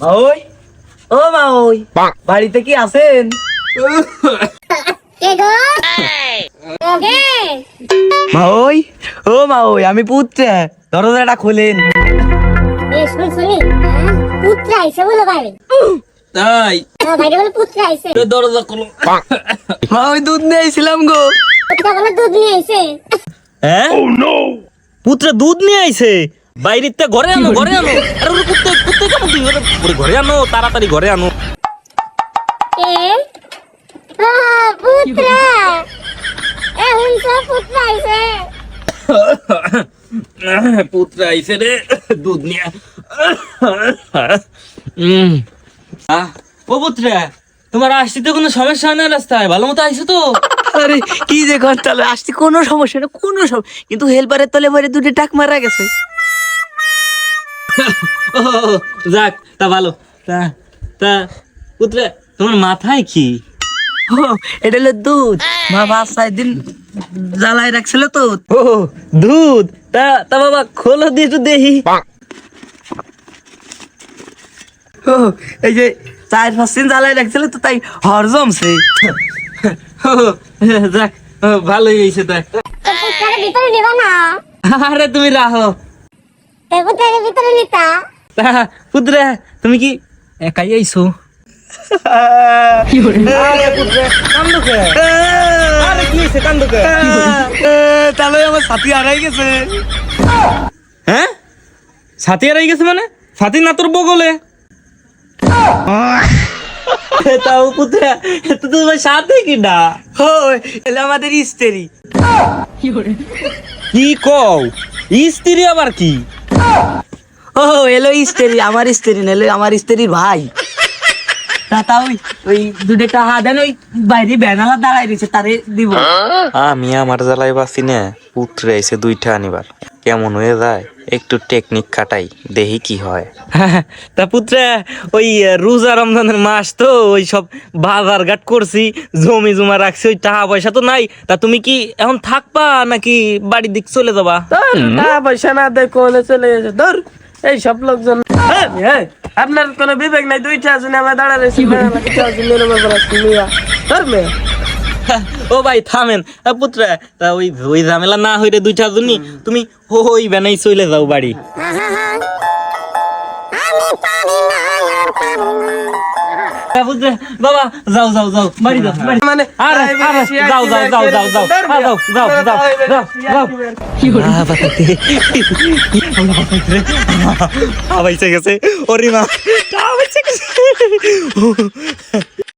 মাওই, ও মাওই, বাড়িতে কি আছেন? কে গো? কে? মাওই, ও মাওই, আমি পুত্রে, দরজাটা খোলেন। শুনি পুত্র আইসে বলো ভাই। তাই ভাইরে বলে পুত্র আইসে। দরজা খোলো। মাওই, দুধ নিয়ে আইছিলাম গো। পুত্র বলে দুধ নিয়ে আইসে। হ্যাঁ পুত্র দুধ নিয়ে আইছে বাইরিতে ঘরে আনো ঘরে আনো আরে ওরে কুত্তে কুত্তে কেমন তুই ওরে ঘরে আনো তাড়াতাড়ি ঘরে আনো কে? পুত্র এ হুনছ পুত্র আইসে। পুত্র আইছে রে দুধ নিয়ে ও পুত্র তোমার আসতে কোনো সমস্যা হয় না রাস্তায় ভালো মতো আইছো তো? আরে কি যে কর, তাহলে আসতে কোনো সমস্যা না, কোনো সমস্যা, কিন্তু হেল্পারের তলে ভরে দুটো টাক মারা গেছে। ও যাক তা ভালো তা তা পুত্র তোমার মাথায় কি? ও, এটা হলো দুধ, মা 5-6 দিন জ্বালায় রাখছিল তো। ও দুধ তা তা বাবা খোলো দিয়ে একটু দেখি। ও, এই যে 4-5 দিন জ্বালায় রাখছিল তো, তাই হর জমছে। ও, যাক ভালোই হয়েছে তাই। তো পুত্রের ভিতরে নিবা না? আরে তুমি রাহো তো পুত্রের ভিতরে নিতা? তা পুত্র তুমি কি একাই আইছো? আরে পুত্র কান্দো কে? আরে কি হইছে কান্দো কে? তাহলে আমার সাথী হারাই গেছে। হ্যাঁ সাথী হারাই গেছে মানে সাথী না তোর বগলে? তাও পুত্র তো তোমার সাথে কি না? ও, এলো আমাদের স্ত্রী। কি কও স্ত্রী আবার কি? ও, এলো স্ত্রী, আমার স্ত্রী না, এলো আমার স্ত্রীর ভাই। তা ওই দুটো টাকা দেন, ওই বাইরে ব্যানালা দাঁড়াই রয়েছে, তারে দিব। আমি আমার জ্বালাই বাঁচি না, পুত্রে এসে 2টা আনিবার কেমন হয়ে যায়, একটু টেকনিক খাটাই দেখি কি হয়। তা পুত্র ওই রোজা রমজানের মাস তো ওই সব বাজার ঘাট করছি, জমি জমা রাখছি, ওই টাকা পয়সা তো নাই। তা তুমি কি এখন থাকবা নাকি বাড়ির দিক চলে যাবা? টাকা পয়সা না দেয় কোলে চলে গেছে। ধর এই সব লোকজন, আপনার কোনো বিবেক নাই, 2টা আছে না, আমার দাঁড়া রয়েছে। ধর মেয়ে, ও ভাই থামেন পুত্র, তা ওই ওই ঝামেলা না হইরে 2টা জনই তুমি ওই বেনাই চলে যাও বাড়ি। আমি পারি না আর পারি না। তা পুত্র বাবা যাও যাও যাও বাড়ি যাও বাড়ি। মানে আরে আরে যাও যাও যাও যাও যাও যাও যাও যাও যাও যাও আবাইছে গেছে ওরে মা আবাইছে গেছে